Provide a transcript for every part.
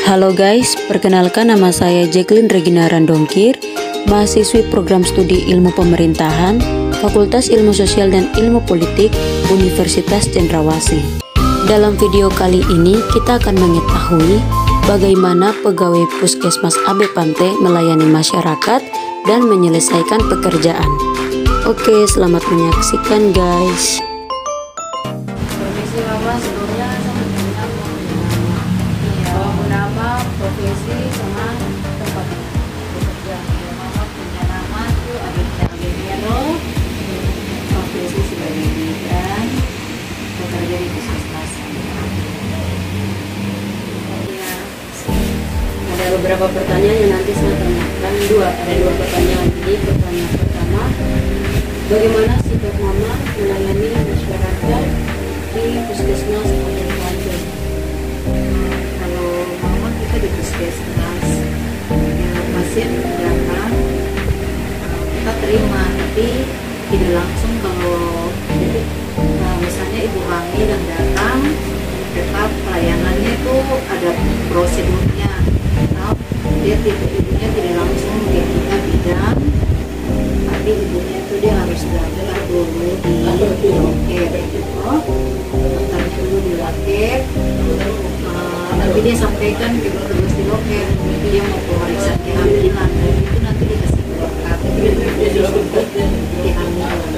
Halo guys, perkenalkan nama saya Jacqueline Regina Randongkir, mahasiswi program studi Ilmu Pemerintahan, Fakultas Ilmu Sosial dan Ilmu Politik, Universitas Cendrawasih. Dalam video kali ini kita akan mengetahui bagaimana pegawai Puskesmas AB Pante melayani masyarakat dan menyelesaikan pekerjaan. Oke, selamat menyaksikan guys. Permisi Mama, sebelumnya saya mau nama, profesi sama tempat bekerja. Mama punya nama itu Aditya Agemero, profesi sebagai bidan, bekerja di Puskesmas. Ada beberapa pertanyaan yang nanti saya tanyakan. Ada dua pertanyaan. Jadi pertanyaan pertama, bagaimana sikap Mama melayani masyarakat di Puskesmas AB Pante? Kalau Mama kita di Puskesmas, pasien datang, kita terima, tapi tidak langsung. Kalau misalnya ibu hamil yang datang, tetap pelayanannya itu ada prosedurnya. Ibunya tidak langsung ke kita bidan, tapi ibunya itu dia harus belajar dulu di loket, daftarnya dulu di loket. Nanti dia sampaikan ke petugas di loket, nanti dia mau pemeriksaan kehamilan, dan itu nanti dikasih berkat untuk kehamilan.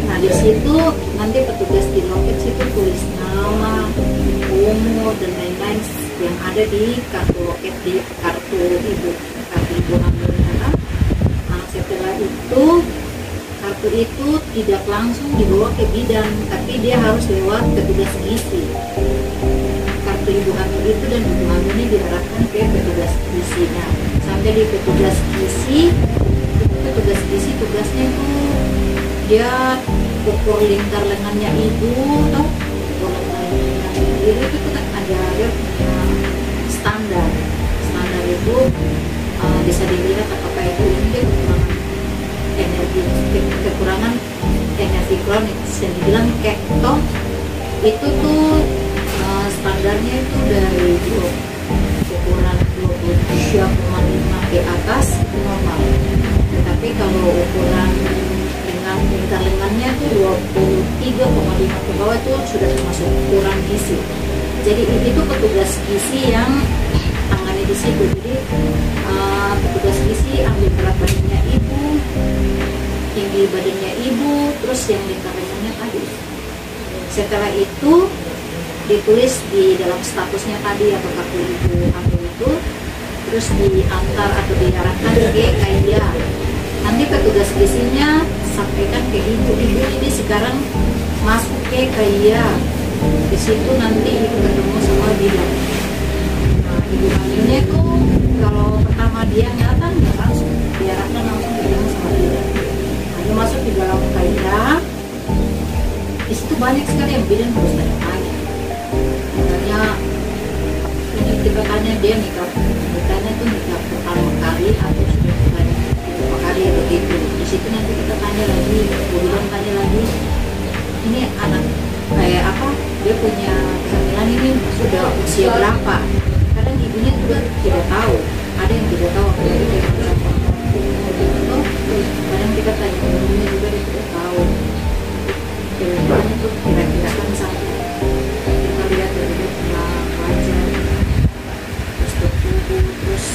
Nah di situ nanti petugas di loket situ tulis nama, umur dan lain-lain yang ada di kartu loket, di kartu ibu hamilnya. Nah setelah itu kartu itu tidak langsung dibawa ke bidan, tapi dia harus lewat petugas gizi. Kartu ibu hamil itu dan ibu hamilnya diarahkan ke petugas gizinya. Sampai di petugas gizi tugasnya itu dia ukur lingkar lengannya ibu, atau ukur lengan ibu itu kan ada dia punya standar itu bisa dilihat apakah itu ini kekurangan energi kronik, yang dibilang keto itu tuh standarnya itu dari ukuran 23,5 ke atas itu normal. Tetapi kalau ukuran lingkar lengannya itu 23,5 ke bawah itu sudah termasuk kurang gizi. Jadi itu petugas gizi yang tangani di situ. Jadi petugas gizi ambil berat badannya ibu, tinggi badannya ibu, terus yang lingkar lengannya tadi. Setelah itu ditulis di dalam statusnya tadi atau kartu ibu hamil itu, terus diantar atau diarahkan ke KIA. Nanti petugas gizinya sampaikan ke ibu ini sekarang masuk ke KIA. Di situ nanti ibu ketemu sama bidan. Nah, ibu hamilnya itu kalau pertama dia datang nggak langsung diarahkan langsung ketemu sama bidan. Nah, dia masuk di dalam KIA. Di situ banyak sekali yang bidan harus tanya-tanya. Misalnya ini kita tanya dia nikahnya itu nikah pertama kali atau sudah nikah beberapa kali atau gitu. Di situ nanti kita tanya lagi, bidan tanya lagi, ini anak kayak apa, dia punya kehamilan ini sudah usia berapa. Kadang ibunya juga tidak tahu, ada yang tidak tahu apalagi dia berapa gitu. Kadang kita tanya ibunya juga dia tidak tahu. Kemudian itu kira-kira kan sampai kita lihat dari dia punya wajah, terus tubuh, terus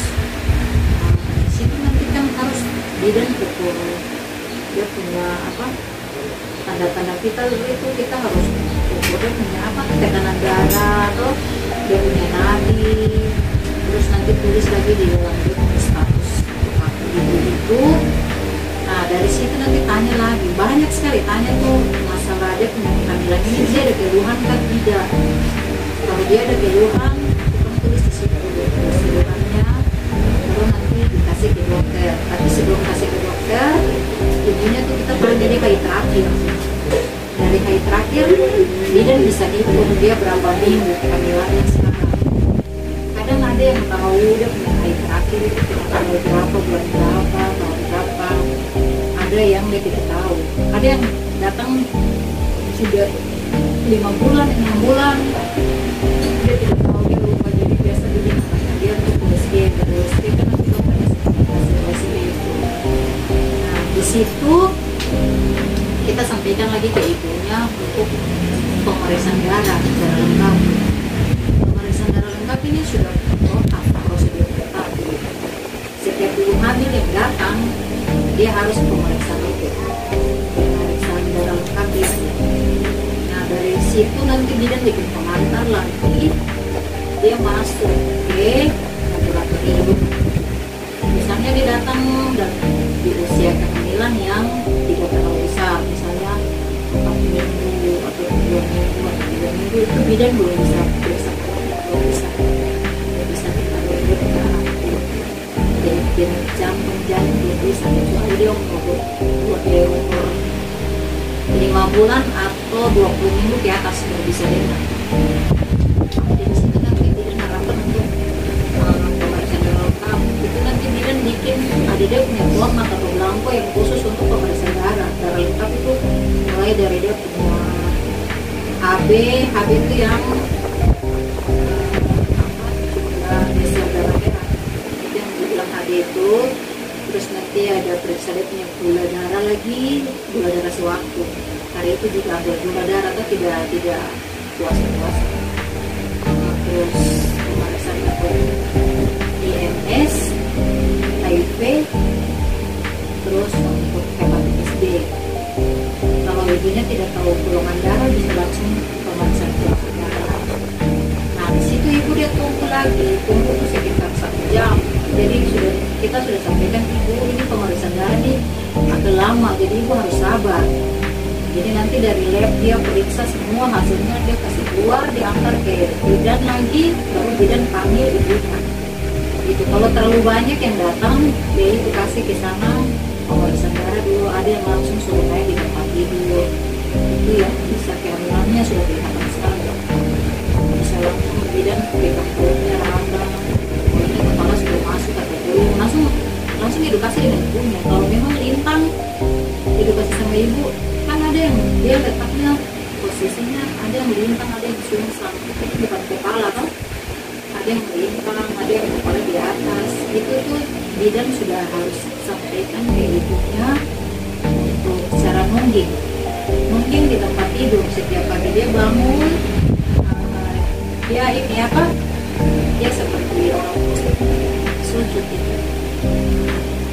di situ nanti kan harus bidan ukur dia punya apa, tanda-tanda vital itu kita harus ukur dia punya apa, tekanan darah atau dia punya nadi, terus nanti tulis lagi di dalam dia punya status kartu ibu itu. Nah dari situ nanti tanya lagi, banyak sekali tanya tuh masalah dia punya kehamilan ini, dia ada keluhan kan tidak. Kalau dia ada keluhan kita tulis di situ keluhannya, baru nanti dikasih ke dokter. Tapi sebelum kasih ke dokter, ibunya tuh kita tanya dia KI terakhir. Dari KI terakhir bidan bisa dihitung dia berapa minggu kehamilannya sekarang. Kadang ada yang tahu dia punya KI terakhir itu tanggal berapa, bulan berapa, tahun berapa. Ada yang dia tidak tahu. Ada yang datang sudah 5 bulan, 6 bulan dia tidak tahu, dia lupa. Jadi biasa dia dia harus pemeriksaan itu, pemeriksaan darah lengkap ya. Nah dari situ nanti bidan bikin pengantar lagi, dia masuk ke laboratorium. Misalnya dia datang dan di usia kehamilan yang tidak terlalu besar, misalnya 4 minggu atau 2 minggu atau 3 minggu, itu bidan belum bisa periksa, belum bisa ditaruh jadi jantung belum bisa, kecuali dia umur 5 bulan atau 20 minggu ke atas baru bisa dengar. Jadi situ nanti bidan harapan untuk pemeriksaan darah lengkap itu nanti bidan bikin ada dia punya form atau belangko yang khusus untuk pemeriksaan darah lengkap itu, mulai dari dia punya HB itu yang sel darah merah itu yang dibilang HB itu. Terus nanti ada periksa dia punya gula darah lagi, gula darah sewaktu. Hari itu juga ambil gula darah atau tidak puasa. Terus pemeriksaan IMS, HIV, terus untuk hepatitis B. Kalau ibunya tidak tahu golongan darah bisa langsung pemeriksaan golongan darah. Nah di situ ibu dia tunggu tuh sekitar 1 jam. Jadi kita sudah sampaikan ibu ini pemeriksaan darah ini agak lama, jadi ibu harus sabar. Jadi nanti dari lab dia periksa semua hasilnya, dia kasih keluar, diantar ke bidan lagi, baru bidan panggil ibunya. Itu kalau terlalu banyak yang datang, dia itu kasih ke sana pemeriksaan darah dulu. Ada yang langsung suruh naik di tempat tidur. Itu ya bisa kehamilannya sudah kelihatan sekali. Bisa langsung bidan pegang perutnya, rambang, mulutnya kepala sudah masuk atau belum, langsung edukasi dengan ibunya. Kalau memang lintang, edukasi sama ibu, kan ada yang dia letaknya posisinya ada yang lintang, ada yang sungsang, itu bukan kepala kan, ada yang lintang, ada yang kepala di atas. Itu tuh bidan sudah harus sampaikan ke ibunya untuk secara mungkin di tempat tidur. Setiap pagi dia bangun, dia ini apa, dia seperti orang sujud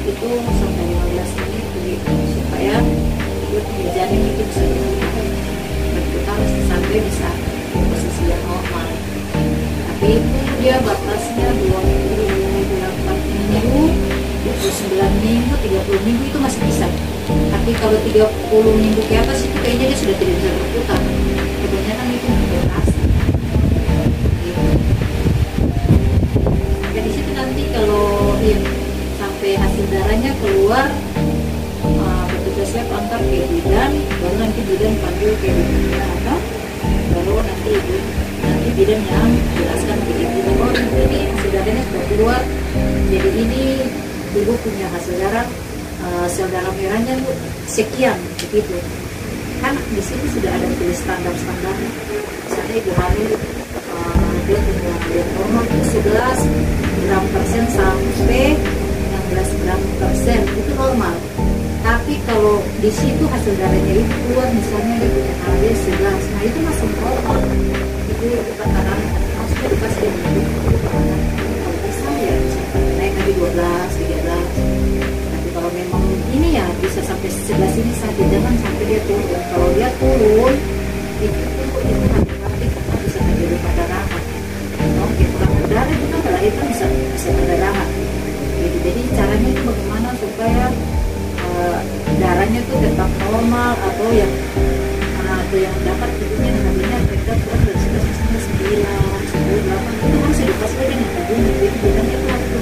itu sampai 15 menit begitu, supaya dia punya janin itu bisa berputar sampai bisa posisi yang normal. Tapi itu dia batasnya 24 minggu, 29 minggu, 30 minggu itu masih bisa. Tapi kalau 30 minggu ke atas itu kayaknya dia sudah tidak bisa berputar. Kebanyakan itu beroperasi. Jadi situ nanti kalau sampai hasil darahnya keluar, petugasnya antar ke bidan, baru nanti bidan panggil ke ibunya apa, baru nanti bidan yang jelaskan ke ibu, oh ini hasil darahnya sudah keluar, jadi ini ibu punya hasil darah, sel darah merahnya sekian begitu. Kan di sini sudah ada tulis standar-standar, misalnya ibu hamil dia punya yang normal itu 11 gram persen sampai 16 gram persen itu normal. Tapi kalau di situ hasil darahnya itu keluar, misalnya dia punya HB 11, nah itu masih normal. Itu katakan harus edukasi yang itu kalau bisa ya naik lagi 12, 13. Tapi kalau memang ini ya bisa sampai 11 ini saja, jangan sampai dia turun. Kalau dia turun itu hati-hati karena bisa terjadi perdarahan. Oke, kurang darah itu kan melahirkan bisa perdarahan. Jadi caranya itu bagaimana supaya darahnya tuh tetap normal, atau yang dapat ibunya namanya tetap kurang dari 11,9, 10, 8 itu harus edukasi lagi dengan ibunya. Jadi bilangnya tuh waktu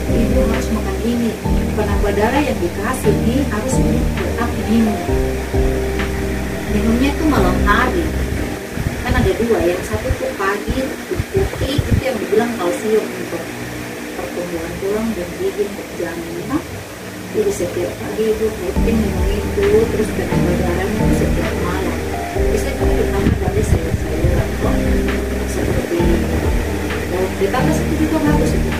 ibu harus makan ini, penambah darah yang dikasih ini harus tetap minumnya tuh malam hari. Kan ada 2, yang satu tuh pagi putih itu yang dibilang kalsium untuk pertumbuhan tulang dan gigi untuk janin. Jadi setiap pagi ibu rutin minum itu, terus penambah darahnya itu setiap malam. Bisa juga ditambah dari sayur-sayuran kok, seperti daun pitakas itu juga bagus itu.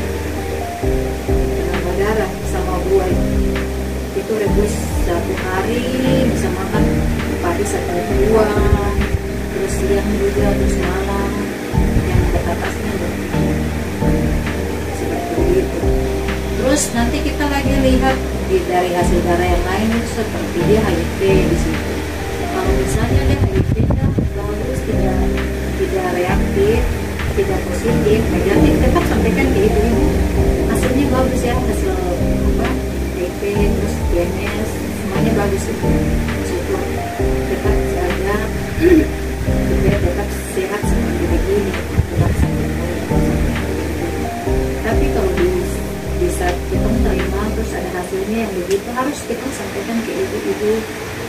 Penambah darah sama buah itu rebus 1 hari bisa makan pagi 1 buah, terus siang juga, terus malam yang pitatasnya seperti itu. Terus nanti kita lagi lihat dari hasil darah yang lain itu seperti dia HIV di situ. Kalau misalnya dia HIV-nya bagus, tidak reaktif, tidak positif, negatif, tetap sampaikan ke ibu-ibu. Hasilnya bagus ya, hasil apa HIV terus DNS semuanya bagus itu. Syukur tetap jaga supaya tetap sehat seperti begini. Tapi kalau di saat kita menerima terus ada hasilnya yang begitu, harus kita sampaikan ke ibu-ibu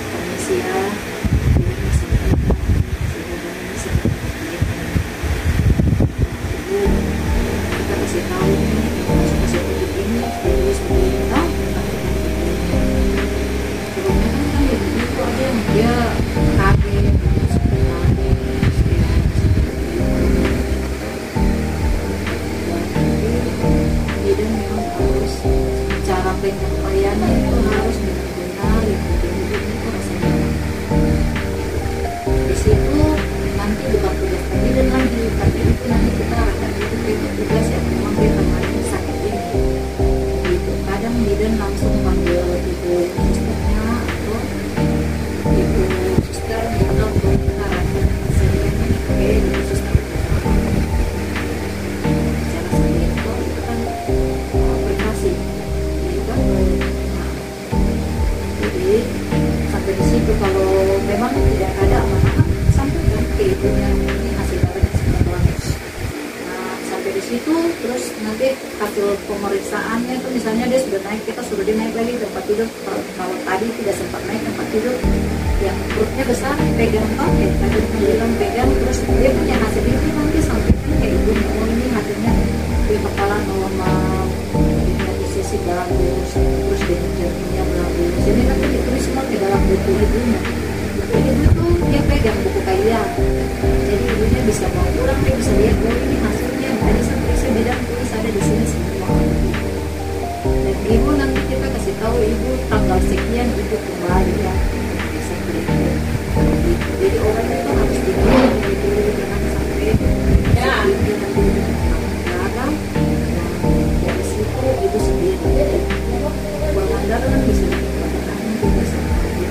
permisi ya, kita kasih tahu nih, kasih tunjuk ini, jadi seperti itu. Kebanyakan kan ibu-ibu ada yang dia kaget, cara penyampaiannya itu harus benar-benar ibu-ibu itu rasanya. Di situ nanti bukan tugas bidan lagi, tapi itu nanti kita akan itu tugas yang memang dia kemarin sakit ini. Gitu. Kadang bidan langsung panggil ibu susternya atau ibu suster atau kita akan sehingga ibu suster. Cara saya itu kan aplikasi. Jadi sampai di situ kalau memang tidak ada amanah sampaikan ke ibunya ini hasil darahnya sudah bagus. Nah sampai di situ terus nanti hasil pemeriksaannya itu misalnya dia sudah naik, kita suruh dia naik lagi tempat tidur. Kalau tadi tidak sempat naik tempat tidur yang perutnya besar, pegang pakai tadi bilang pegang, terus dia punya hasil itu nanti sampaikan ke ibunya, oh ini hasilnya di kepala normal, sisi bagus, terus jantungnya bagus. Jadi nanti ditulis semua ke dalam buku ibunya. Jadi ibu tuh dia pegang buku kayak, jadi ibunya bisa bawa pulang, dia bisa lihat oh ini hasilnya tadi sampai saya bilang tulis ada di sini semua. Dan ibu nanti kita kasih tahu ibu tanggal sekian ibu kembali ya. Jadi orang itu harus dibuat dulu jangan sampai nanti gagal. Dari situ ibu sendiri buangan darah kan bisa dikatakan juga sampai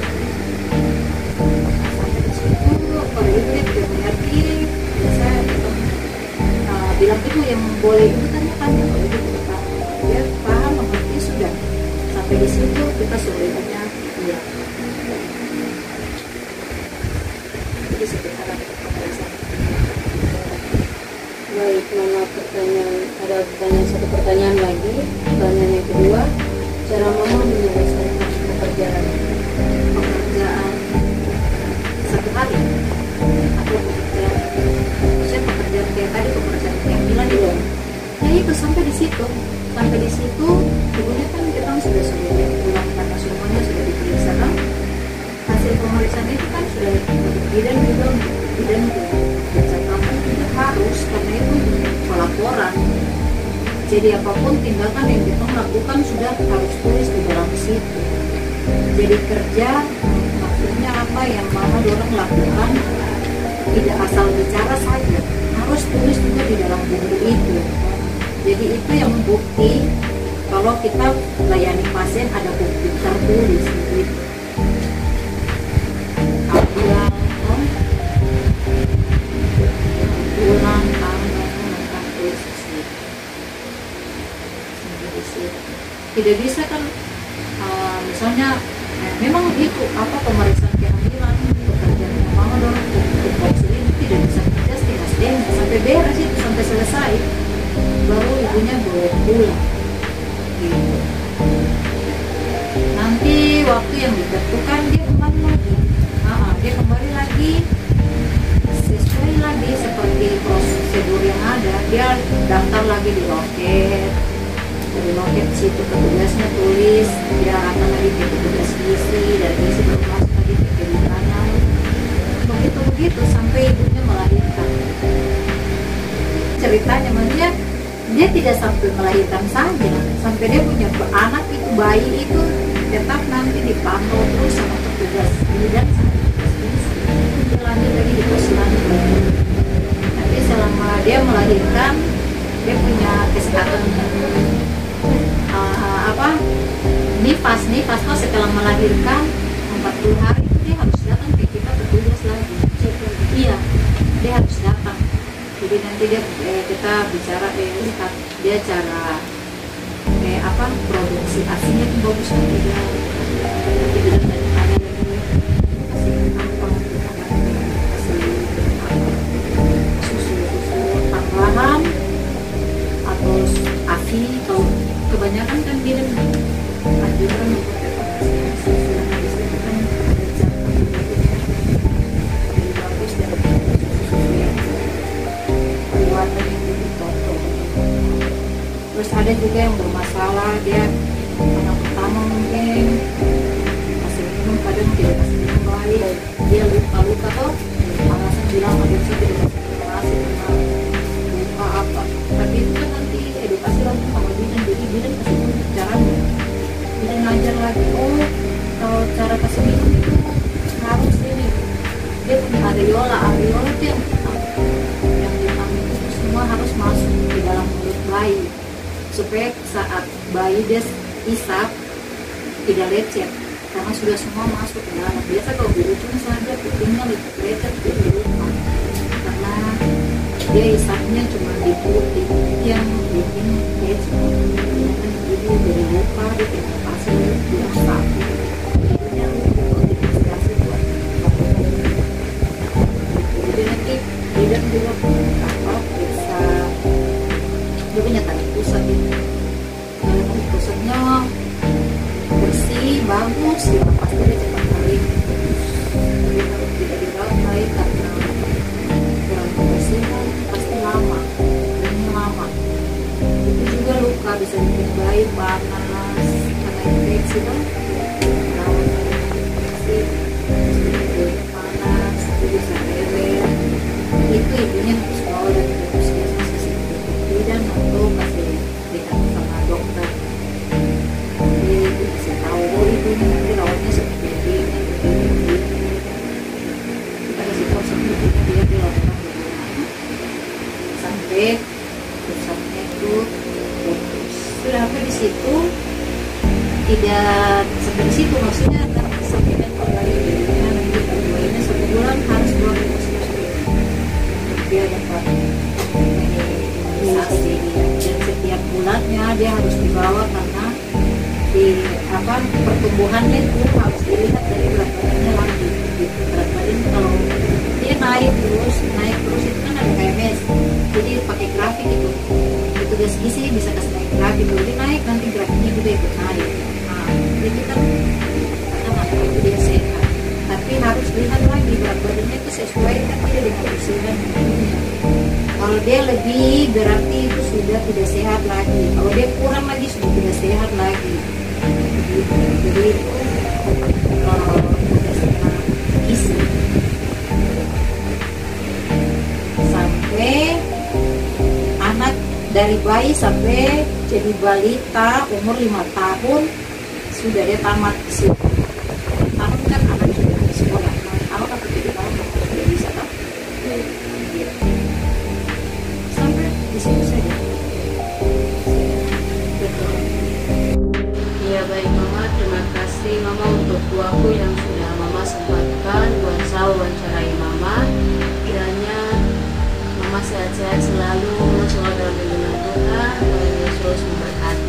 di situ. Kalau ibu dia mengerti, saya bilang itu yang boleh ibu tanya-tanya. Kalau ibu tidak paham, dia paham mengerti sudah. Sampai di situ kita sudah tanya ya. Jadi sekitar baik, mana satu pertanyaan lagi. Pertanyaan yang kedua, cara mama menyelesaikan pekerjaan satu hari atau pekerjaan kayak tadi, pekerjaan yang bilang itu ya itu sampai di situ ibunya kan kita sudah pulang karena semuanya sudah diperiksa kan, hasil pemeriksaan itu kan sudah bidan juga catatan tidak harus karena itu pelaporan. Jadi apapun tindakan yang kita lakukan sudah harus tulis di dalam situ. Jadi kerja maksudnya apa yang mama dorong lakukan tidak asal bicara saja, harus tulis juga di dalam buku itu. Jadi itu yang bukti kalau kita layani pasien ada bukti tertulis gitu. Bilang ulang tidak bisa kan misalnya memang itu apa pemeriksaan kehamilan pekerjaan yang mama dorong untuk konseling tidak bisa kerja setengah sampai beres itu sampai selesai baru ibunya boleh pulang gitu. Nanti waktu yang ditentukan dia kembali lagi dia kembali lagi sesuai lagi seperti prosedur yang ada, dia daftar lagi di loket. Dari loket situ petugasnya tulis dia akan lagi ke petugas gizi, dari gizi baru masuk lagi ke kehutanan, begitu sampai ibunya melahirkan. Ceritanya maksudnya dia tidak sampai melahirkan saja, sampai dia punya anak itu, bayi itu tetap nanti dipantau terus sama petugas bidan sampai petugas gizi. Dia lanjut lagi di posyandu lagi. Tapi selama dia melahirkan dia punya kesehatan fast setelah melahirkan 40 hari itu dia harus datang ke kita bertugas lagi. Iya, dia harus datang. Jadi nanti kita bicara lihat dia cara produksi asinya itu bagus kan tidak. Nanti bilang tadi ada lagi kasih susu tambahan atau ASI. Kalau kebanyakan kan bilang anjuran terus ada juga yang bermasalah, dia anak pertama mungkin kasih minum kadang tidak kasih minum baik, dia luka toh alasan bilang adopsi tidak kasih luka apa, tapi itu kan nanti edukasi lagi sama bidan. Jadi bidan kasih minum caranya, bidan ngajar lagi, kalau cara kasih minum itu harus ini, dia punya areola itu yang vitamin itu semua harus masuk di dalam mulut bayi supaya saat bayi dia isap tidak lecet, karena sudah semua masuk ke dalam. Biasa kalau berucun saja kupingnya lecet jadi lupa, karena dia isapnya cuma di putih yang bikin lecet, jadi jadi lupa, dia tidak pasir bilang sakit, jadinya lupa dikasih buat jadi nanti bidan juga bisa dia punya tali pusat ini, tali pusatnya bersih bagus ya, pasti dia cepat kering. Tapi kalau tidak dirawat baik karena kurang kebersihan pasti lama, keringnya lama. Itu juga luka bisa bikin bayi panas karena infeksi kan, rawat infeksi panas itu bisa leher. Itu ibunya harus bawa dari puskesmas dan atau kasih lihat sama dokter, jadi kasih tahu itu nanti rawatnya seperti ini, kita kasih tahu sampai dia dilakukan sampai pusatnya itu putus. Sudah sampai di situ, tidak sampai di situ maksudnya sampai kan kembali nanti bayinya 1 bulan harus keluar dari puskesmas dia dapat imunisasi, dan setiap bulannya dia harus dibawa karena di pertumbuhannya itu harus dilihat dari berat badannya lagi. Berat badan kalau dia naik terus itu kan ada KMS, jadi pakai grafik itu petugas gizi bisa kasih naik grafik, kalau dia naik nanti grafiknya juga ikut naik. Nah itu kan karena itu dia sehat, tapi harus lihat lagi berat badannya itu sesuai kan tidak dengan usia. Kalau dia lebih berarti itu sudah tidak sehat lagi, kalau dia kurang lagi sudah tidak sehat lagi. Jadi itu berdasarkan gizi sampai anak dari bayi sampai jadi balita umur 5 tahun sudah dia tamat di situ. Tahun kan anak sudah di sekolah, anak atau 7 tahun sudah bisa kan? Sampai di situ saja. Betul. Ya baik Mama, terima kasih Mama untuk waktu yang sudah Mama sempatkan buat saya wawancarai Mama. Kiranya Mama sehat-sehat selalu, selalu dalam lindungan Tuhan, Tuhan Yesus memberkati.